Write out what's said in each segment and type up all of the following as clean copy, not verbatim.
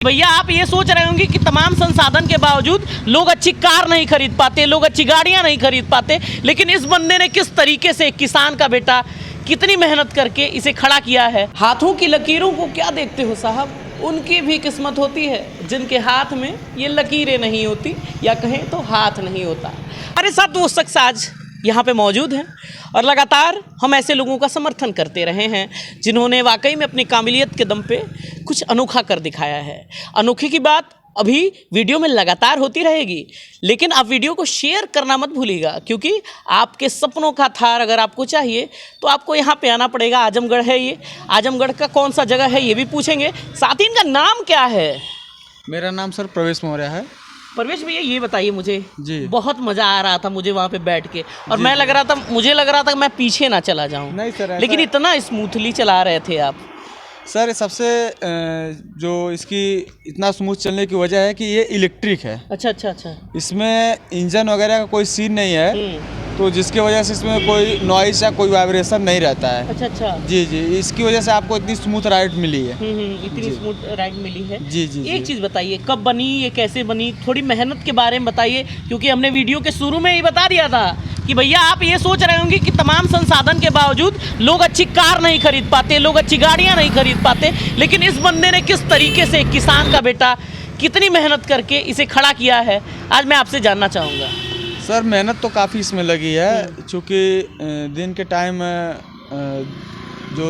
भैया आप ये सोच रहे होंगे कि तमाम संसाधन के बावजूद लोग अच्छी कार नहीं खरीद पाते, लोग अच्छी गाड़ियां नहीं खरीद पाते, लेकिन इस बंदे ने किस तरीके से किसान का बेटा कितनी मेहनत करके इसे खड़ा किया है। हाथों की लकीरों को क्या देखते हो साहब, उनकी भी किस्मत होती है जिनके हाथ में ये लकीरें नहीं होती, या कहें तो हाथ नहीं होता। हमारे साथ वो शख्स आज यहाँ पे मौजूद हैं और लगातार हम ऐसे लोगों का समर्थन करते रहे हैं जिन्होंने वाकई में अपनी काबिलियत के दम पे कुछ अनोखा कर दिखाया है। अनोखे की बात अभी वीडियो में लगातार होती रहेगी, लेकिन आप वीडियो को शेयर करना मत भूलिएगा, क्योंकि आपके सपनों का थार अगर आपको चाहिए तो आपको यहाँ पे आना पड़ेगा। आजमगढ़ है ये, आजमगढ़ का कौन सा जगह है ये भी पूछेंगे। साथ ही इनका नाम क्या है? मेरा नाम सर प्रवेश मौर्य है। परवेश भैया ये बताइए मुझे जी, बहुत मज़ा आ रहा था मुझे वहाँ पे बैठ के, और मुझे लग रहा था कि मैं पीछे ना चला जाऊँ। नहीं सर, लेकिन इतना स्मूथली चला रहे थे आप। सर सबसे जो इसकी इतना स्मूथ चलने की वजह है कि ये इलेक्ट्रिक है। अच्छा। इसमें इंजन वगैरह का कोई सीन नहीं है, तो जिसकी वजह से इसमें कोई नॉइस या कोई वाइब्रेशन नहीं रहता है। अच्छा जी, इसकी वजह से आपको इतनी स्मूथ राइड मिली है। इतनी स्मूथ राइड मिली है। जी। एक चीज़ बताइए, कब बनी, ये कैसे बनी, थोड़ी मेहनत के बारे में बताइए, क्योंकि हमने वीडियो के शुरू में ही बता दिया था कि भैया आप ये सोच रहे होंगे कि तमाम संसाधन के बावजूद लोग अच्छी कार नहीं खरीद पाते, लोग अच्छी गाड़ियाँ नहीं खरीद पाते, लेकिन इस बंदे ने किस तरीके से किसान का बेटा कितनी मेहनत करके इसे खड़ा किया है, आज मैं आपसे जानना चाहूँगा। सर मेहनत तो काफ़ी इसमें लगी है, चूँकि दिन के टाइम जो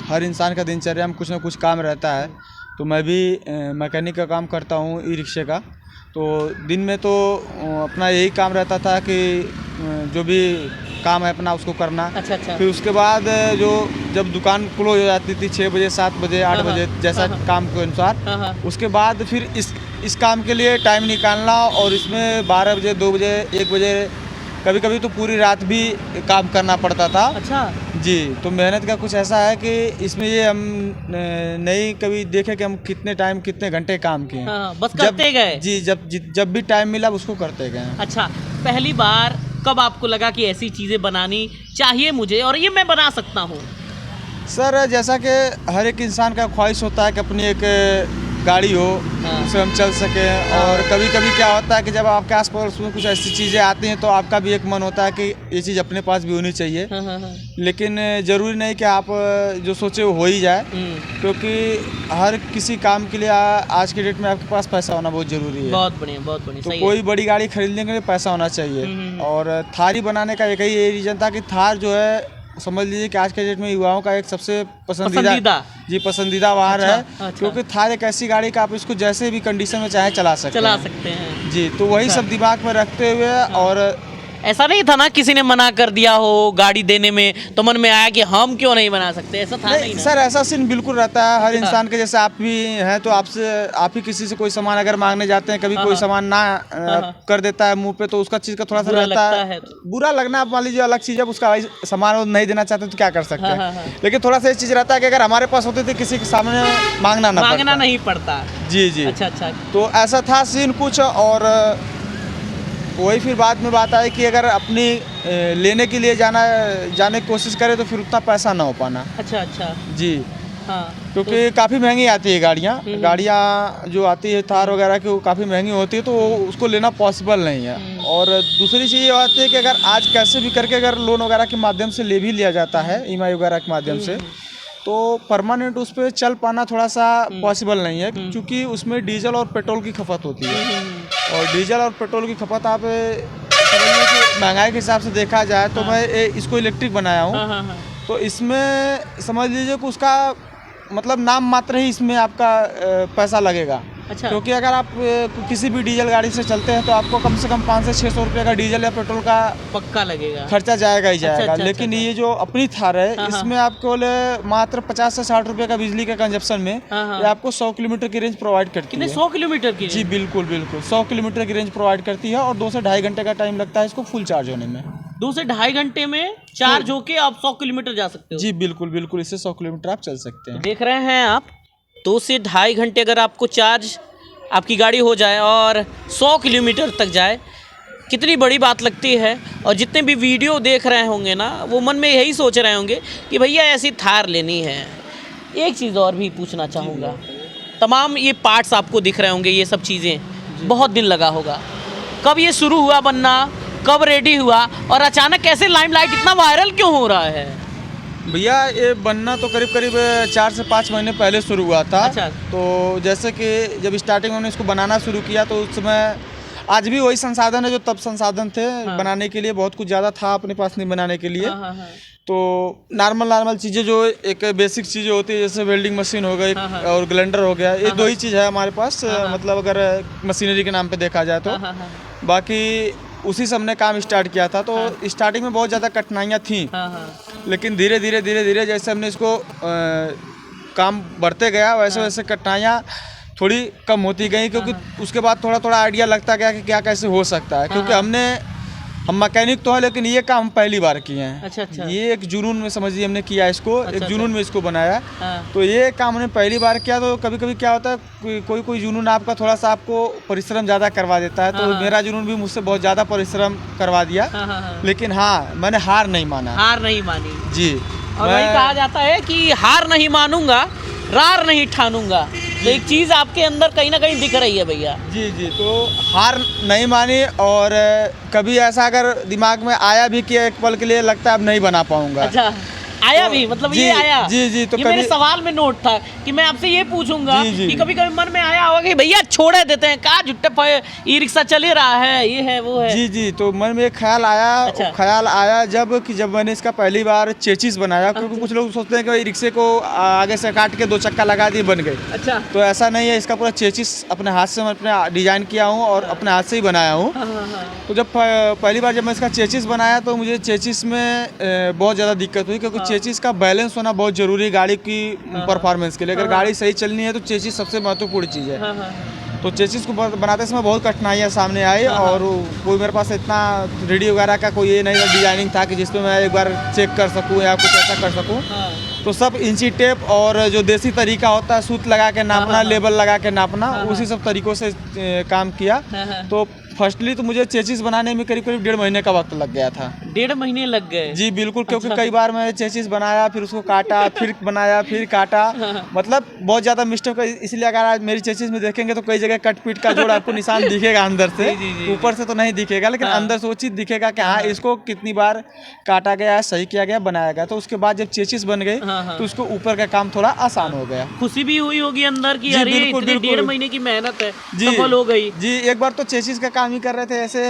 हर इंसान का दिनचर्या में कुछ ना कुछ काम रहता है, तो मैं भी मैकेनिक का काम करता हूँ, ई रिक्शे का। तो दिन में तो अपना यही काम रहता था कि जो भी काम है अपना उसको करना। अच्छा। फिर उसके बाद जब दुकान क्लोज हो जाती थी 6 बजे 7 बजे 8 बजे जैसा काम के अनुसार, उसके बाद फिर इस काम के लिए टाइम निकालना, और इसमें 12 बजे 2 बजे 1 बजे कभी कभी तो पूरी रात भी काम करना पड़ता था। अच्छा जी। तो मेहनत का कुछ ऐसा है कि इसमें ये हम नहीं कभी देखे कि हम कितने टाइम कितने घंटे काम किए। बस करते गए। जी, जब भी टाइम मिला उसको करते गए। अच्छा, पहली बार कब आपको लगा कि ऐसी चीज़ें बनानी चाहिए मुझे और ये मैं बना सकता हूँ? सर जैसा कि हर एक इंसान का ख्वाहिश होता है कि अपनी एक गाड़ी हो, उससे हम चल सकें। और कभी कभी क्या होता है कि जब आपके आस पड़ोस में कुछ ऐसी चीज़ें आती हैं तो आपका भी एक मन होता है कि ये चीज़ अपने पास भी होनी चाहिए। लेकिन ज़रूरी नहीं कि आप जो सोचे वो हो ही जाए, क्योंकि हर किसी काम के लिए आज के डेट में आपके पास पैसा होना बहुत ज़रूरी है। बहुत बढ़िया। तो कोई बड़ी गाड़ी खरीदने के लिए पैसा होना चाहिए। और थार ही बनाने का एक ही रीज़न था कि थार जो है, समझ लीजिए कि आज के डेट में युवाओं का एक सबसे पसंदीदा वाहन है। क्योंकि थार एक ऐसी गाड़ी का आप इसको जैसे भी कंडीशन में चाहे चला सकते हैं। जी, तो वही सब दिमाग में रखते हुए। और ऐसा नहीं था ना किसी ने मना कर दिया हो गाड़ी देने में, तो मन में आया कि हम क्यों नहीं बना सकते, ऐसा था नहीं ना? सर ऐसा सीन बिल्कुल रहता है हर इंसान के, जैसे आप भी हैं तो आप ही किसी से कोई सामान अगर मांगने जाते हैं, कभी कोई सामान ना कर देता है मुंह पे, तो उसका चीज़ का थोड़ा सा रहता है। बुरा लगना आप मान लीजिए अलग चीज़, जब उसका सामान नहीं देना चाहते तो क्या कर सकते हैं। लेकिन थोड़ा सा ये चीज़ रहता है कि अगर हमारे पास होती थी किसी के सामने मांगना नहीं पड़ता। जी। अच्छा। तो ऐसा था सीन कुछ, और वही फिर बाद में बात आई कि अगर अपनी लेने के लिए जाने की कोशिश करें तो फिर उतना पैसा ना हो पाना। अच्छा जी। क्योंकि काफ़ी महंगी आती है गाड़ियाँ जो आती है थार वगैरह की, वो काफ़ी महंगी होती है, तो उसको लेना पॉसिबल नहीं है। और दूसरी चीज़ ये आती है कि अगर आज कैसे भी करके अगर लोन वगैरह के माध्यम से ले भी लिया जाता है, EMI वगैरह के माध्यम से, तो परमानेंट उस पर चल पाना थोड़ा सा पॉसिबल नहीं है, क्योंकि उसमें डीजल और पेट्रोल की खपत होती है। और डीजल और पेट्रोल की खपत आप समझिए कि महंगाई के हिसाब से देखा जाए तो मैं इसको इलेक्ट्रिक बनाया हूँ। तो इसमें समझ लीजिए कि उसका मतलब नाम मात्र ही इसमें आपका पैसा लगेगा। अच्छा। क्योंकि अगर आप किसी भी डीजल गाड़ी से चलते हैं तो आपको कम से कम 500 से 600 रुपये का डीजल या पेट्रोल का पक्का लगेगा, खर्चा जाएगा ही जाएगा। लेकिन ये जो अपनी थार है, इसमें आपको मात्र 50 से 60 रुपये का बिजली के कंजप्शन में ये आपको 100 किलोमीटर की रेंज प्रोवाइड करती है। 100 किलोमीटर की? जी बिल्कुल 100 किलोमीटर की रेंज प्रोवाइड करती है, और 2 से ढाई घंटे का टाइम लगता है इसको फुल चार्ज होने में। 2 से ढाई घंटे में चार्ज होके आप 100 किलोमीटर जा सकते हो? जी बिल्कुल, इससे 100 किलोमीटर आप चल सकते हैं। देख रहे हैं आप, 2 से ढाई घंटे अगर आपको चार्ज आपकी गाड़ी हो जाए और 100 किलोमीटर तक जाए, कितनी बड़ी बात लगती है। और जितने भी वीडियो देख रहे होंगे ना, वो मन में यही सोच रहे होंगे कि भैया ऐसी थार लेनी है। एक चीज़ और भी पूछना चाहूँगा, तमाम ये पार्ट्स आपको दिख रहे होंगे, ये सब चीज़ें बहुत दिन लगा होगा। कब ये शुरू हुआ बनना, कब रेडी हुआ, और अचानक कैसे लाइमलाइट इतना वायरल क्यों हो रहा है? भैया ये बनना तो करीब करीब 4 से 5 महीने पहले शुरू हुआ था। अच्छा। तो जैसे कि जब स्टार्टिंग में हमने इसको बनाना शुरू किया तो उस समय, आज भी वही संसाधन है जो तब संसाधन थे। हाँ। बनाने के लिए बहुत कुछ ज़्यादा था अपने पास नहीं बनाने के लिए। हाँ, हाँ, हाँ। तो नॉर्मल चीज़ें जो एक बेसिक चीज़ें होती है, जैसे वेल्डिंग मशीन हो गई हाँ, हाँ। और ग्राइंडर हो गया, ये हाँ, दो ही चीज़ है हमारे पास। हाँ, हाँ। मतलब अगर मशीनरी के नाम पे देखा जाए तो हाँ, हाँ, हाँ। बाकी उसी से हमने काम स्टार्ट किया था। तो हाँ। स्टार्टिंग में बहुत ज़्यादा कठिनाइयाँ थी, हाँ, हाँ। लेकिन धीरे धीरे जैसे हमने इसको काम बढ़ते गया वैसे हाँ। वैसे कठिनाइयाँ थोड़ी कम होती गई, क्योंकि उसके बाद थोड़ा थोड़ा आइडिया लगता गया कि क्या कैसे हो सकता है। क्योंकि हम मैकेनिक तो है, लेकिन ये काम हम पहली बार किए हैं। अच्छा, अच्छा। ये एक जुनून में समझिए हमने किया इसको, अच्छा, एक जुनून में इसको बनाया। हाँ। तो ये काम हमने पहली बार किया। तो कभी कभी क्या होता है, कोई जुनून आपका थोड़ा सा आपको परिश्रम ज़्यादा करवा देता है। तो हाँ। मेरा जुनून भी मुझसे बहुत ज़्यादा परिश्रम करवा दिया। हाँ, हाँ, हाँ। लेकिन हाँ, मैंने हार नहीं माना। हार नहीं मानी। जी, और वही कहा जाता है कि हार नहीं मानूंगा, रार नहीं ठानूंगा। तो एक चीज़ आपके अंदर कहीं ना कहीं दिख रही है भैया। जी। तो हार नहीं मानी, और कभी ऐसा अगर दिमाग में आया भी कि एक पल के लिए लगता है अब नहीं बना पाऊंगा। अच्छा, आया तो भी, मतलब जी, ये आया। जी। तो ये कभी मेरे सवाल में नोट था कि मैं आपसे ये पूछूंगा जी। कि कभी कभी मन में आया होगा कि भैया छोड़े देते हैं, कहा झुट्टे ई रिक्शा चल ही रहा है, ये है वो है। जी। तो मन में एक ख्याल आया। अच्छा। ख्याल आया जब मैंने इसका पहली बार चेचिस बनाया, क्योंकि कुछ लोग सोचते हैं कि रिक्शे को आगे से काट के 2 चक्का लगा दिए बन गई। अच्छा। तो ऐसा नहीं है, इसका पूरा चेचिस अपने हाथ से मैं अपने डिजाइन किया हूँ और अपने हाथ से ही बनाया हूँ। हाँ, हाँ, हाँ। तो जब पहली बार जब मैं इसका चेचिस बनाया तो मुझे चेचिस में बहुत ज़्यादा दिक्कत हुई, क्योंकि चेचिस का बैलेंस होना बहुत ज़रूरी है गाड़ी की परफॉर्मेंस के लिए। अगर गाड़ी सही चलनी है तो चेचिस सबसे महत्वपूर्ण चीज़ है। हाँ, हाँ। तो चेचिस को बनाते समय बहुत कठिनाइयाँ सामने आई, और कोई मेरे पास इतना रेडी वगैरह का कोई ये नहीं डिजाइनिंग था कि जिसपे मैं एक बार चेक कर सकूँ या कुछ ऐसा कर सकूँ। हाँ। तो सब इंची टेप और जो देसी तरीका होता है, सूत लगा के नापना, लेबल लगा के नापना, उसी सब तरीक़ों से काम किया। तो फर्स्टली तो मुझे चेचिस बनाने में करीब 1.5 महीने का वक्त लग गया था। 1.5 महीने लग गए? जी बिल्कुल, क्योंकि कई बार मैंने चेचिस बनाया, फिर उसको काटा, फिर बनाया, फिर काटा। मतलब बहुत ज़्यादा मिस्टेक है। इसलिए अगर आज मेरी चेचिस में देखेंगे तो कई जगह कट पीट का जोड़ आपको निशान दिखेगा अंदर से। ऊपर से तो नहीं दिखेगा, लेकिन अंदर से वो चीज़ दिखेगा कि हाँ इसको कितनी बार काटा गया, सही किया गया, बनाया गया। तो उसके बाद जब चेचिस बन गई तो उसको ऊपर का काम थोड़ा आसान हो गया। खुशी भी हुई होगी अंदर की, जी, अरे बिल्कुल, इतनी बिल्कुल। 1.5 महीने की मेहनत है, जी सफल हो गई। जी। एक बार तो चेचिस का काम ही कर रहे थे ऐसे,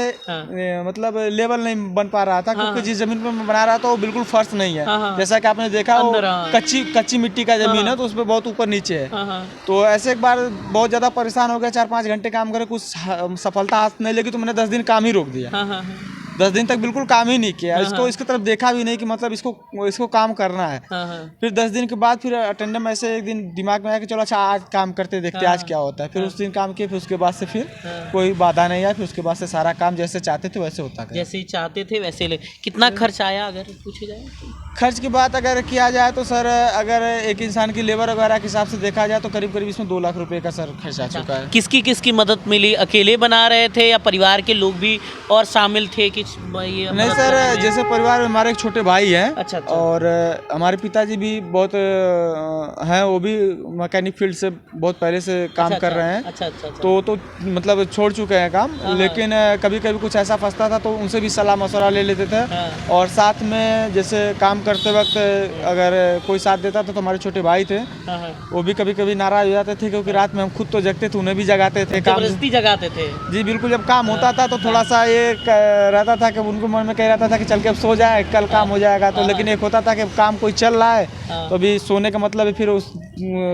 मतलब लेवल नहीं बन पा रहा था, क्योंकि जिस जमीन पर मैं बना रहा था वो बिल्कुल फर्श नहीं है। जैसा कि आपने देखा वो कच्ची मिट्टी का जमीन है, तो उसमें बहुत ऊपर नीचे है। तो ऐसे एक बार बहुत ज़्यादा परेशान हो गया, 4-5 घंटे काम करे, कुछ सफलता हाथ नहीं लगी, तो मैंने 10 दिन काम ही रोक दिया। 10 दिन तक बिल्कुल काम ही नहीं किया। इसकी तरफ देखा भी नहीं कि मतलब इसको काम करना है। फिर 10 दिन के बाद फिर अटेंडम ऐसे एक दिन दिमाग में आया कि चलो अच्छा आज काम करते देखते आज क्या होता है। फिर उस दिन काम किए, फिर उसके बाद से फिर कोई बाधा नहीं आया। फिर उसके बाद से सारा काम जैसे चाहते थे वैसे होता गया। जैसे ही चाहते थे वैसे ले। कितना खर्च आया अगर पूछे जाए? खर्च की बात अगर किया जाए तो सर, अगर एक इंसान की लेबर वगैरह के हिसाब से देखा जाए तो करीब इसमें 2 लाख रुपए का सर खर्च आ चुका है। किसकी मदद मिली? अकेले बना रहे थे या परिवार के लोग भी और शामिल थे? नहीं सर, जैसे परिवार में हमारे एक छोटे भाई हैं। अच्छा। और हमारे पिताजी भी बहुत हैं, वो भी मैकेनिक फील्ड से बहुत पहले से काम कर रहे हैं। अच्छा। तो मतलब छोड़ चुके हैं काम। लेकिन कभी कभी कुछ ऐसा फंसता था तो उनसे भी सलाह मशवरा ले लेते थे। और साथ में जैसे काम करते वक्त अगर कोई साथ देता था तो हमारे छोटे भाई थे, वो भी कभी कभी नाराज हो जाते थे, क्योंकि रात में हम खुद तो जगते थे, उन्हें भी जगाते थे, जबरदस्ती जगाते थे। जी बिल्कुल। जब काम होता था तो थोड़ा सा ये रहता था कि उनको मन में कह रहता था कि चल के अब सो जाए, कल काम हो जाएगा। तो लेकिन एक होता था कि काम कोई चल रहा है तो अभी सोने का मतलब है, फिर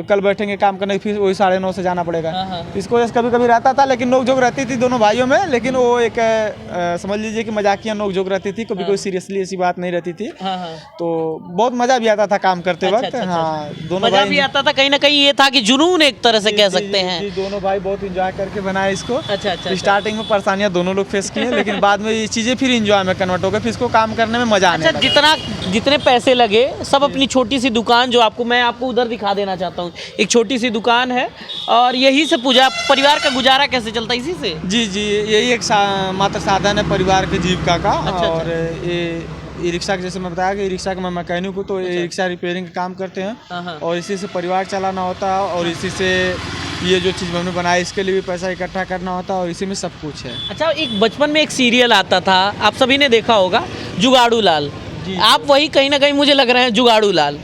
कल बैठेंगे काम करने, फिर वही 9:30 से जाना पड़ेगा। इसको वजह से कभी कभी रहता था, लेकिन नोक झोंक रहती थी दोनों भाइयों में। लेकिन वो एक समझ लीजिए कि मजाकिया नोक झोंक रहती थी, कभी कोई सीरियसली ऐसी बात नहीं रहती थी। तो बहुत मजा भी आता था काम करते वक्त। हाँ, दोनों मजा भी आता था। कहीं ना कहीं ये था कि जुनून एक तरह से कह सकते हैं। दोनों भाई बहुत इंजॉय करके बनाए इसको। अच्छा। स्टार्टिंग में परेशानियां दोनों लोग फेस किए, लेकिन बाद में ये चीजें फिर इंजॉय में कन्वर्ट हो गए, फिर इसको काम करने में मजा आने लगा। जितने पैसे लगे सब अपनी छोटी सी दुकान, जो मैं आपको उधर दिखा देना चाहता हूँ, एक छोटी सी दुकान है और यही से परिवार का गुजारा कैसे चलता है? इसी से? जी, यही एक मात्र साधन है परिवार के जीविका का। और ये रिक्शा के, जैसे मैं बताया कि रिक्शा का मैं मैकेनिक हूँ, तो ये रिक्शा रिपेयरिंग का काम करते हैं और इसी से परिवार चलाना होता है और इसी से ये जो चीज़ हमने बनाई इसके लिए भी पैसा इकट्ठा करना होता है और इसी में सब कुछ है। अच्छा, एक बचपन में एक सीरियल आता था, आप सभी ने देखा होगा, जुगाड़ू लाल। जी। आप वही कहीं ना कहीं मुझे लग रहे हैं जुगाड़ू लाल।